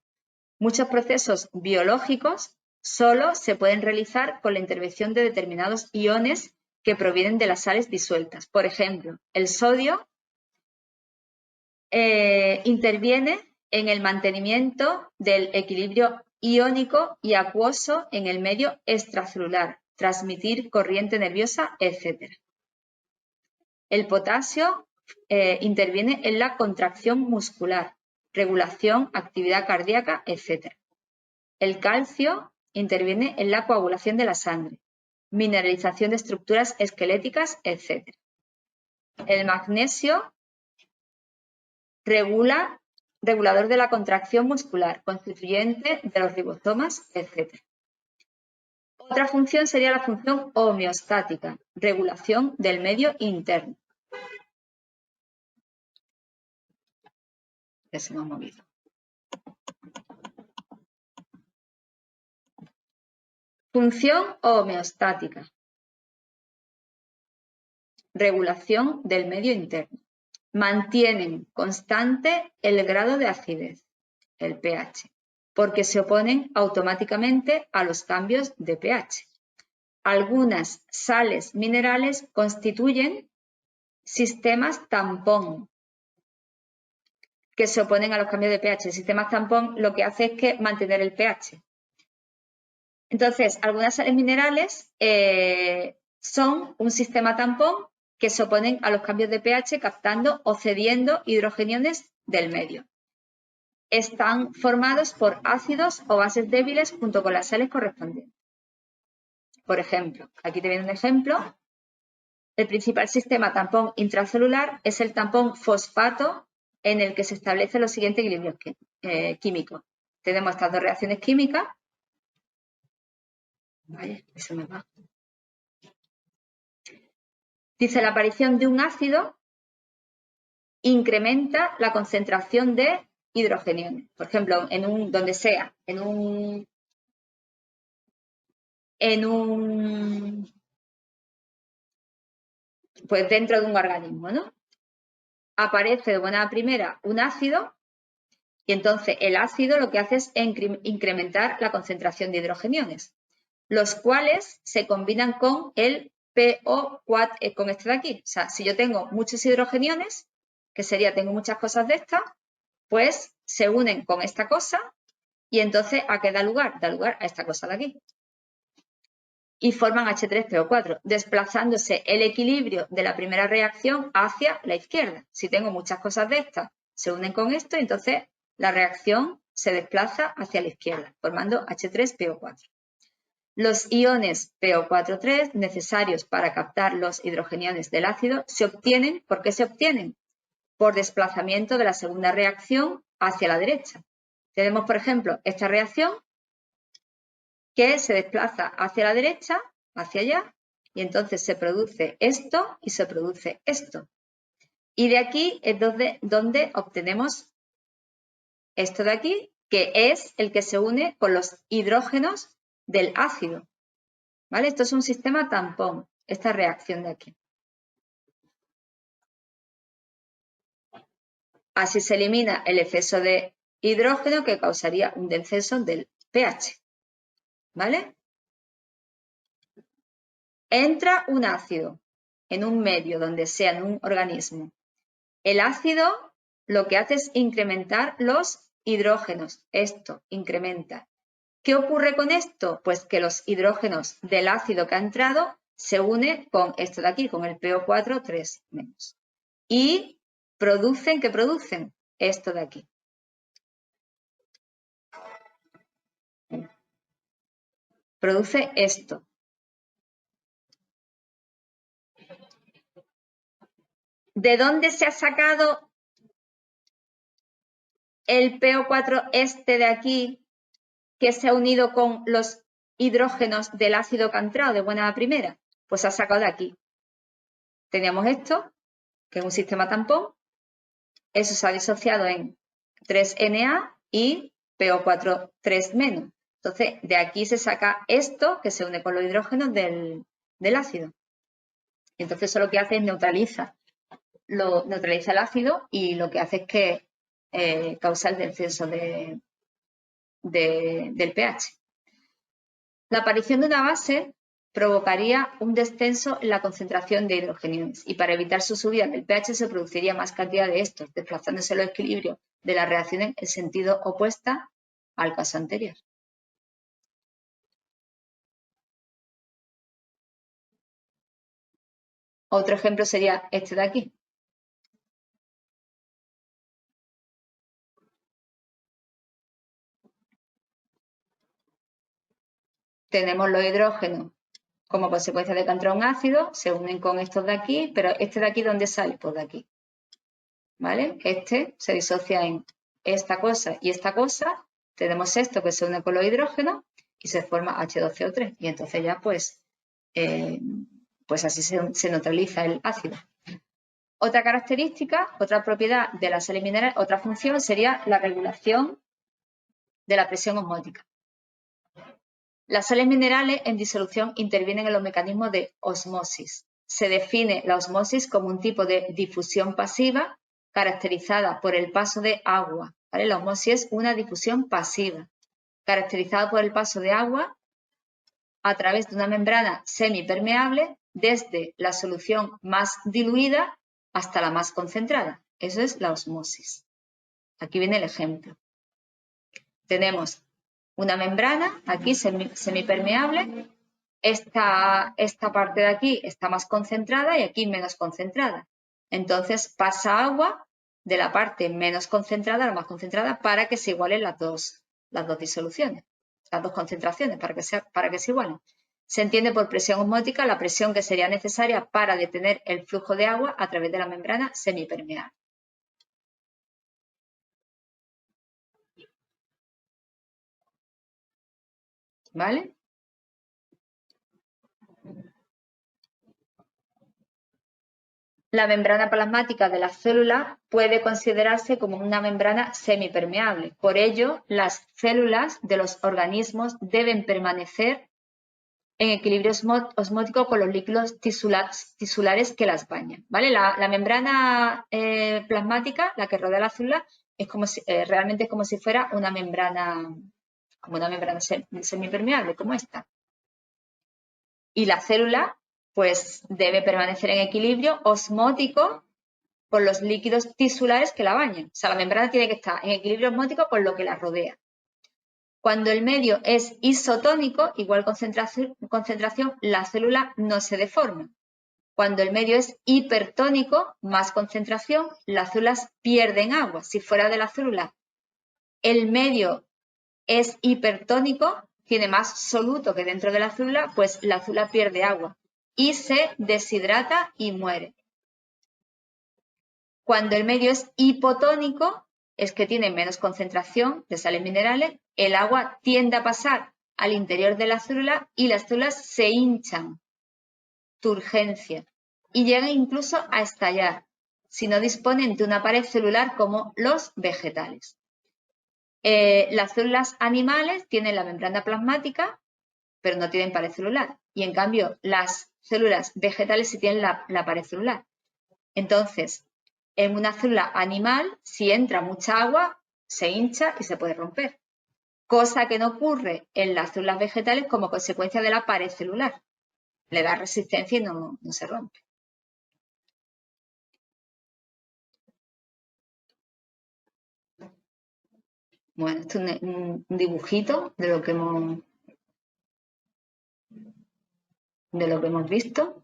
Muchos procesos biológicos solo se pueden realizar con la intervención de determinados iones que provienen de las sales disueltas. Por ejemplo, el sodio interviene en el mantenimiento del equilibrio iónico y acuoso en el medio extracelular, transmitir corriente nerviosa, etc. El potasio interviene en la contracción muscular, regulación, actividad cardíaca, etc. El calcio interviene en la coagulación de la sangre, mineralización de estructuras esqueléticas, etc. El magnesio regulador de la contracción muscular, constituyente de los ribosomas, etc. Otra función sería la función homeostática, regulación del medio interno. Ya se me ha movido. Función homeostática, regulación del medio interno. Mantienen constante el grado de acidez, el pH, porque se oponen automáticamente a los cambios de pH. Algunas sales minerales constituyen sistemas tampón que se oponen a los cambios de pH. El sistema tampón lo que hace es que mantener el pH. Entonces, algunas sales minerales son un sistema tampón que se oponen a los cambios de pH captando o cediendo hidrogeniones del medio. Están formados por ácidos o bases débiles junto con las sales correspondientes. Por ejemplo, aquí te viene un ejemplo. El principal sistema tampón intracelular es el tampón fosfato en el que se establecen los siguientes equilibrios químicos. Tenemos estas dos reacciones químicas. Vaya, eso me va. Dice, la aparición de un ácido incrementa la concentración de hidrogeniones. Por ejemplo, donde sea, pues dentro de un organismo, ¿no? Aparece de buena primera un ácido y entonces el ácido lo que hace es incrementar la concentración de hidrogeniones, los cuales se combinan con el PO4, con este de aquí. O sea, si yo tengo muchos hidrogeniones, que sería, tengo muchas cosas de estas, pues se unen con esta cosa y entonces ¿a qué da lugar? Da lugar a esta cosa de aquí. Y forman H3PO4, desplazándose el equilibrio de la primera reacción hacia la izquierda. Si tengo muchas cosas de estas, se unen con esto y entonces la reacción se desplaza hacia la izquierda, formando H3PO4. Los iones PO4,3 necesarios para captar los hidrogeniones del ácido se obtienen, ¿por qué se obtienen? Por desplazamiento de la segunda reacción hacia la derecha. Tenemos, por ejemplo, esta reacción que se desplaza hacia la derecha, hacia allá, y entonces se produce esto y se produce esto. Y de aquí es donde obtenemos esto de aquí, que es el que se une con los hidrógenos del ácido. ¿Vale? Esto es un sistema tampón, esta reacción de aquí. Así se elimina el exceso de hidrógeno que causaría un descenso del pH. ¿Vale? Entra un ácido en un medio donde sea, en un organismo. El ácido lo que hace es incrementar los hidrógenos. Esto incrementa. ¿Qué ocurre con esto? Pues que los hidrógenos del ácido que ha entrado se une con esto de aquí, con el PO4,3 menos. Y producen, ¿qué producen? Esto de aquí. Produce esto. ¿De dónde se ha sacado el PO4 este de aquí que se ha unido con los hidrógenos del ácido que ha entrado de buena primera? Pues se ha sacado de aquí. Teníamos esto, que es un sistema tampón. Eso se ha disociado en 3Na y PO4,3 menos. Entonces, de aquí se saca esto que se une con los hidrógenos del ácido. Y entonces eso lo que hace es neutraliza el ácido y lo que hace es que causa el descenso del pH. La aparición de una base provocaría un descenso en la concentración de hidrogeniones y para evitar su subida del pH se produciría más cantidad de estos, desplazándose los equilibrios de las reacciones en sentido opuesto al caso anterior. Otro ejemplo sería este de aquí. Tenemos los hidrógenos como consecuencia de que entra un ácido, se unen con estos de aquí, pero este de aquí, ¿dónde sale? Pues de aquí. ¿Vale? Este se disocia en esta cosa y esta cosa. Tenemos esto que se une con los hidrógenos y se forma H2CO3. Y entonces ya pues así se neutraliza el ácido. Otra característica, otra propiedad de la sales minerales, otra función sería la regulación de la presión osmótica. Las sales minerales en disolución intervienen en los mecanismos de osmosis. Se define la osmosis como un tipo de difusión pasiva caracterizada por el paso de agua. ¿Vale? La osmosis es una difusión pasiva caracterizada por el paso de agua a través de una membrana semipermeable desde la solución más diluida hasta la más concentrada. Eso es la osmosis. Aquí viene el ejemplo. Tenemos una membrana aquí semipermeable esta parte de aquí está más concentrada y aquí menos concentrada. Entonces pasa agua de la parte menos concentrada a la más concentrada para que se igualen las dos disoluciones, las dos concentraciones, para que se igualen. Se entiende por presión osmótica la presión que sería necesaria para detener el flujo de agua a través de la membrana semipermeable. ¿Vale? La membrana plasmática de la célula puede considerarse como una membrana semipermeable. Por ello, las células de los organismos deben permanecer en equilibrio osmótico con los líquidos tisulares que las bañan. ¿Vale? La membrana plasmática, la que rodea la célula, es como realmente como si fuera una membrana semipermeable, como esta. Y la célula pues debe permanecer en equilibrio osmótico con los líquidos tisulares que la bañan. O sea, la membrana tiene que estar en equilibrio osmótico con lo que la rodea. Cuando el medio es isotónico, igual concentración, la célula no se deforma. Cuando el medio es hipertónico, más concentración, las células pierden agua. Si fuera de la célula el medio es hipertónico, tiene más soluto que dentro de la célula, pues la célula pierde agua y se deshidrata y muere. Cuando el medio es hipotónico, es que tiene menos concentración de sales minerales, el agua tiende a pasar al interior de la célula y las células se hinchan, turgencia, y llegan incluso a estallar si no disponen de una pared celular como los vegetales. Las células animales tienen la membrana plasmática, pero no tienen pared celular. Y en cambio, las células vegetales sí tienen la pared celular. Entonces, en una célula animal, si entra mucha agua, se hincha y se puede romper. Cosa que no ocurre en las células vegetales como consecuencia de la pared celular. Le da resistencia y no se rompe. Bueno, esto es un dibujito de lo que hemos visto,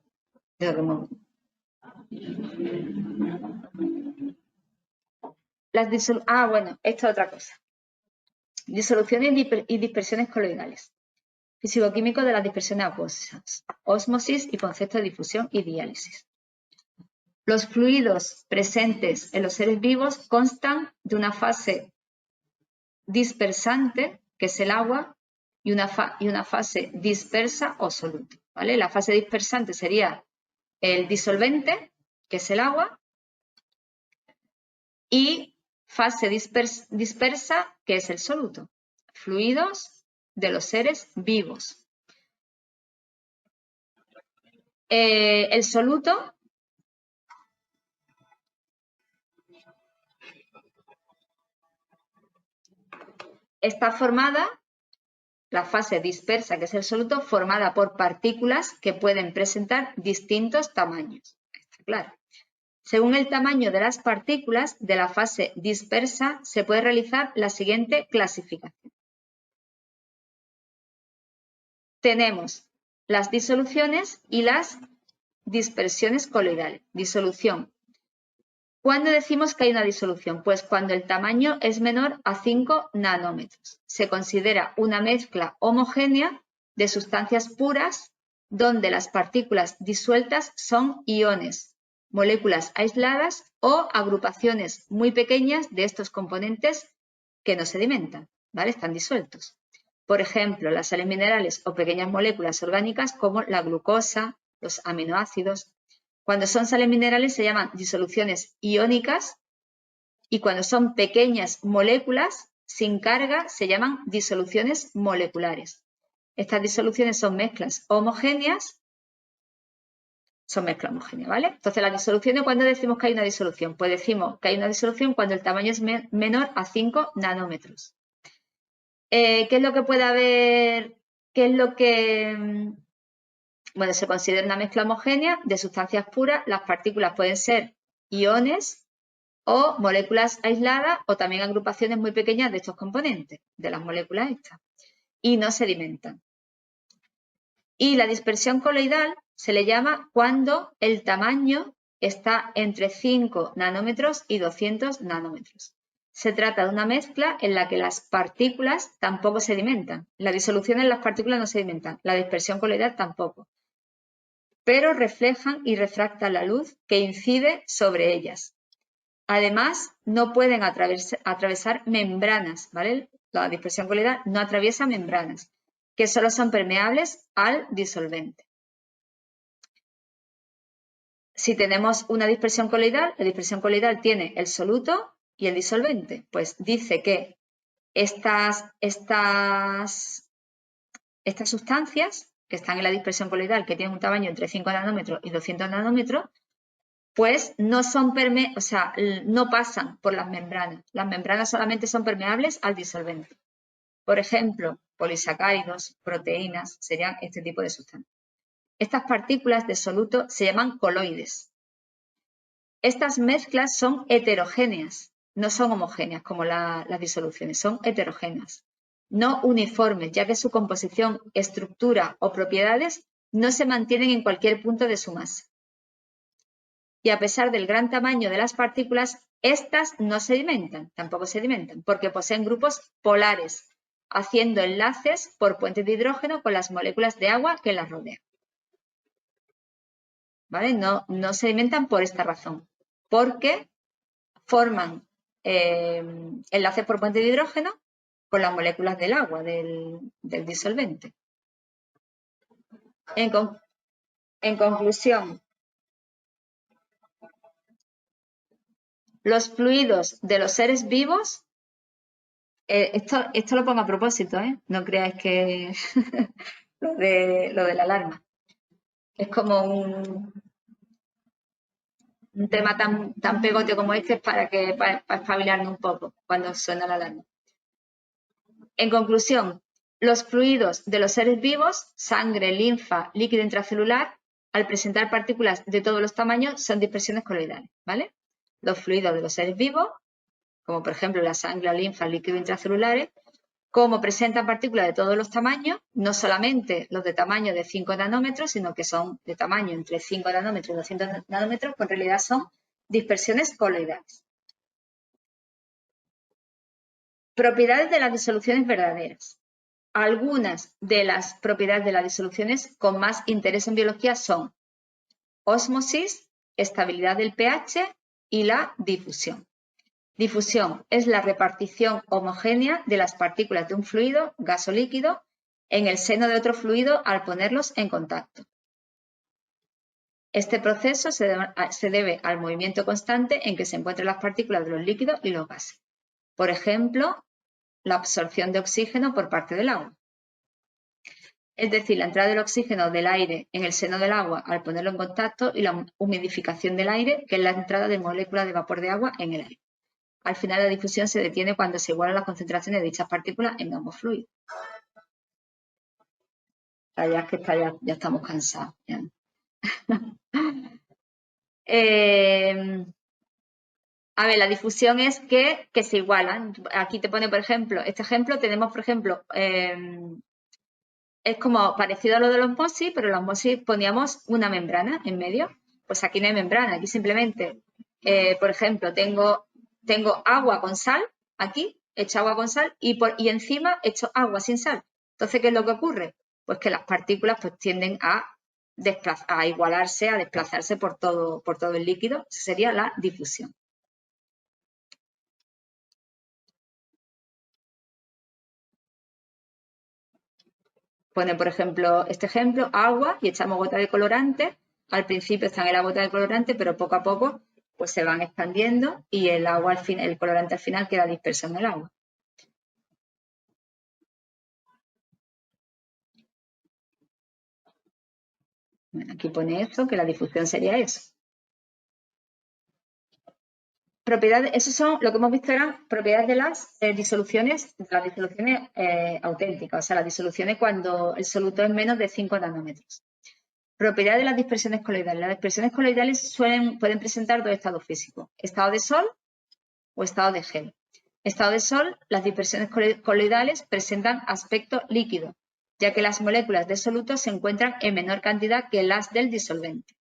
bueno, esta es otra cosa. Disoluciones y dispersiones coloidales. Físico-químico de las dispersiones acuosas. Ósmosis y concepto de difusión y diálisis. Los fluidos presentes en los seres vivos constan de una fase dispersante, que es el agua, y una fase dispersa o soluto. ¿Vale? La fase dispersante sería el disolvente, que es el agua, y fase dispersa, que es el soluto. Fluidos de los seres vivos. El soluto está formada, la fase dispersa, que es el soluto, formada por partículas que pueden presentar distintos tamaños. Está claro. Según el tamaño de las partículas de la fase dispersa, se puede realizar la siguiente clasificación. Tenemos las disoluciones y las dispersiones coloidales. Disolución. ¿Cuándo decimos que hay una disolución? Pues cuando el tamaño es menor a 5 nanómetros. Se considera una mezcla homogénea de sustancias puras donde las partículas disueltas son iones, moléculas aisladas o agrupaciones muy pequeñas de estos componentes que no sedimentan, ¿vale? Están disueltos. Por ejemplo, las sales minerales o pequeñas moléculas orgánicas como la glucosa, los aminoácidos. Cuando son sales minerales se llaman disoluciones iónicas y cuando son pequeñas moléculas sin carga se llaman disoluciones moleculares. Estas disoluciones son mezclas homogéneas, ¿vale? Entonces, las disoluciones, ¿cuándo decimos que hay una disolución? Pues decimos que hay una disolución cuando el tamaño es menor a 5 nanómetros. ¿Qué es lo que puede haber? ¿Qué es lo que...? Bueno, se considera una mezcla homogénea de sustancias puras. Las partículas pueden ser iones o moléculas aisladas o también agrupaciones muy pequeñas de estos componentes, de las moléculas estas, y no sedimentan. Y la dispersión coloidal se le llama cuando el tamaño está entre 5 nanómetros y 200 nanómetros. Se trata de una mezcla en la que las partículas tampoco sedimentan. La disolución en las partículas no sedimentan, la dispersión coloidal tampoco, pero reflejan y refractan la luz que incide sobre ellas. Además, no pueden atravesar membranas, ¿vale? La dispersión coloidal no atraviesa membranas, que solo son permeables al disolvente. Si tenemos una dispersión coloidal, la dispersión coloidal tiene el soluto y el disolvente. Pues dice que estas sustancias que están en la dispersión coloidal, que tienen un tamaño entre 5 nanómetros y 200 nanómetros, pues no son no pasan por las membranas. Las membranas solamente son permeables al disolvente. Por ejemplo, polisacáridos, proteínas, serían este tipo de sustancias. Estas partículas de soluto se llaman coloides. Estas mezclas son heterogéneas, no son homogéneas como las disoluciones, son heterogéneas, no uniformes, ya que su composición, estructura o propiedades no se mantienen en cualquier punto de su masa. Y a pesar del gran tamaño de las partículas, estas no sedimentan, tampoco sedimentan, porque poseen grupos polares, haciendo enlaces por puentes de hidrógeno con las moléculas de agua que las rodean. ¿Vale? No sedimentan por esta razón, porque forman enlaces por puentes de hidrógeno con las moléculas del agua, del disolvente. En conclusión, los fluidos de los seres vivos, esto lo pongo a propósito, no creáis que lo de la alarma. Es como un tema tan pegote como este para espabilarnos un poco cuando suena la alarma. En conclusión, los fluidos de los seres vivos, sangre, linfa, líquido intracelular, al presentar partículas de todos los tamaños, son dispersiones coloidales, ¿vale? Los fluidos de los seres vivos, como por ejemplo la sangre, la linfa, el líquido intracelulares, como presentan partículas de todos los tamaños, no solamente los de tamaño de 5 nanómetros, sino que son de tamaño entre 5 nanómetros y 200 nanómetros, pues en realidad son dispersiones coloidales. Propiedades de las disoluciones verdaderas. Algunas de las propiedades de las disoluciones con más interés en biología son ósmosis, estabilidad del pH y la difusión. Difusión es la repartición homogénea de las partículas de un fluido, gas o líquido, en el seno de otro fluido al ponerlos en contacto. Este proceso se debe al movimiento constante en que se encuentran las partículas de los líquidos y los gases. Por ejemplo, la absorción de oxígeno por parte del agua. Es decir, la entrada del oxígeno del aire en el seno del agua al ponerlo en contacto y la humidificación del aire, que es la entrada de moléculas de vapor de agua en el aire. Al final, la difusión se detiene cuando se igualan las concentraciones de dichas partículas en ambos fluidos. Ya es que ya estamos cansados. Ya. A ver, la difusión es que se igualan. Aquí te pone, por ejemplo, este ejemplo, tenemos, por ejemplo, es como parecido a lo de la osmosis, pero en la osmosis poníamos una membrana en medio. Pues aquí no hay membrana, aquí simplemente, por ejemplo, tengo agua con sal, aquí, hecho agua con sal, y encima hecho agua sin sal. Entonces, ¿qué es lo que ocurre? Pues que las partículas pues tienden a igualarse, a desplazarse por todo el líquido. Esa sería la difusión. Pone, por ejemplo, este ejemplo, agua y echamos gota de colorante. Al principio están en la gota de colorante, pero poco a poco pues se van expandiendo y el agua al final, el colorante al final queda disperso en el agua. Bueno, aquí pone esto, que la difusión sería eso. Propiedades, esos son, lo que hemos visto eran propiedades de las disoluciones auténticas, o sea, las disoluciones cuando el soluto es menos de 5 nanómetros. Propiedad de las dispersiones coloidales. Las dispersiones coloidales pueden presentar dos estados físicos, estado de sol o estado de gel. Estado de sol, las dispersiones coloidales presentan aspecto líquido, ya que las moléculas de soluto se encuentran en menor cantidad que las del disolvente.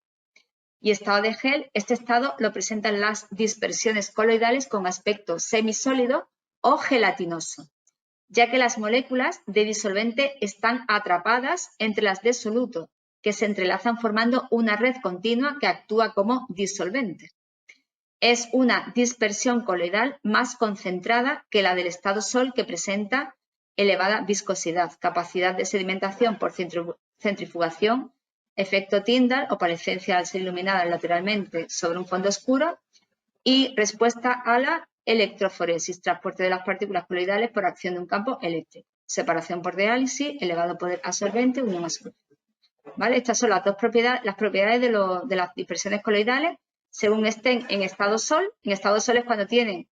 Y estado de gel, este estado lo presentan las dispersiones coloidales con aspecto semisólido o gelatinoso, ya que las moléculas de disolvente están atrapadas entre las de soluto, que se entrelazan formando una red continua que actúa como disolvente. Es una dispersión coloidal más concentrada que la del estado sol, que presenta elevada viscosidad, capacidad de sedimentación por centrifugación, efecto Tyndall, opalescencia al ser iluminada lateralmente sobre un fondo oscuro, y respuesta a la electroforesis, transporte de las partículas coloidales por acción de un campo eléctrico, separación por diálisis, elevado poder absorbente, unión azul. ¿Vale? Estas son las dos propiedades, las propiedades de las dispersiones coloidales según estén en estado sol. En estado sol es cuando tiene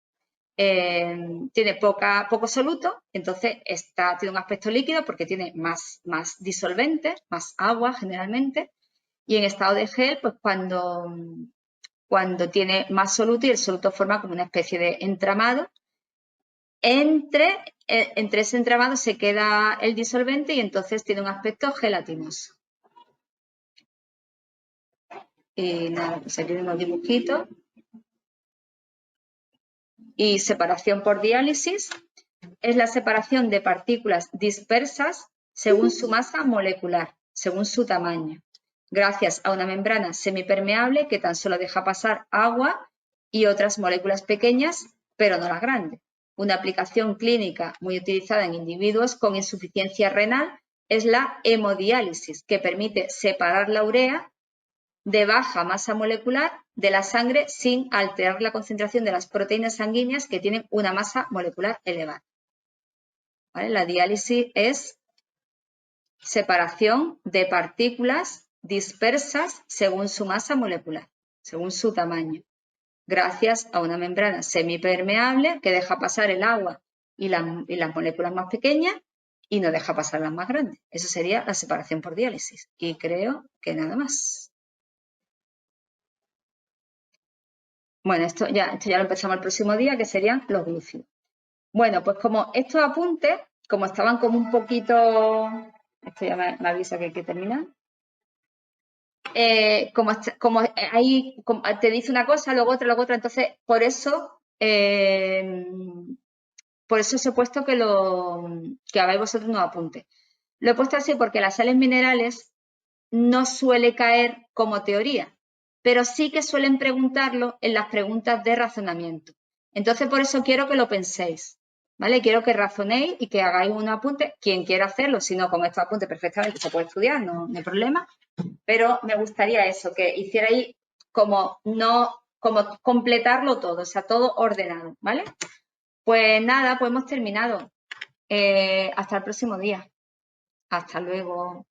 poco soluto, entonces tiene un aspecto líquido porque tiene más disolventes, más agua generalmente, y en estado de gel, pues cuando tiene más soluto y el soluto forma como una especie de entramado. Entre ese entramado se queda el disolvente y entonces tiene un aspecto gelatinoso. Y nada, pues aquí unos dibujitos. Y separación por diálisis es la separación de partículas dispersas según su masa molecular, según su tamaño, gracias a una membrana semipermeable que tan solo deja pasar agua y otras moléculas pequeñas, pero no las grandes. Una aplicación clínica muy utilizada en individuos con insuficiencia renal es la hemodiálisis, que permite separar la urea de baja masa molecular de la sangre sin alterar la concentración de las proteínas sanguíneas que tienen una masa molecular elevada. ¿Vale? La diálisis es separación de partículas dispersas según su masa molecular, según su tamaño, gracias a una membrana semipermeable que deja pasar el agua y las moléculas más pequeñas y no deja pasar las más grandes. Eso sería la separación por diálisis. Y creo que nada más. Bueno, esto ya lo empezamos el próximo día, que serían los glúcidos. Bueno, pues como estos apuntes, como estaban como un poquito... Esto ya me avisa que hay que terminar. Como ahí te dice una cosa, luego otra, entonces por eso os he puesto que hagáis vosotros unos apuntes. Lo he puesto así porque las sales minerales no suele caer como teoría, pero sí que suelen preguntarlo en las preguntas de razonamiento. Entonces, por eso quiero que lo penséis, ¿vale? Quiero que razonéis y que hagáis un apunte, quien quiera hacerlo, si no, con estos apuntes perfectamente se puede estudiar, no hay problema, pero me gustaría eso, que hicierais como completarlo todo, o sea, todo ordenado, ¿vale? Pues nada, pues hemos terminado. Hasta el próximo día. Hasta luego.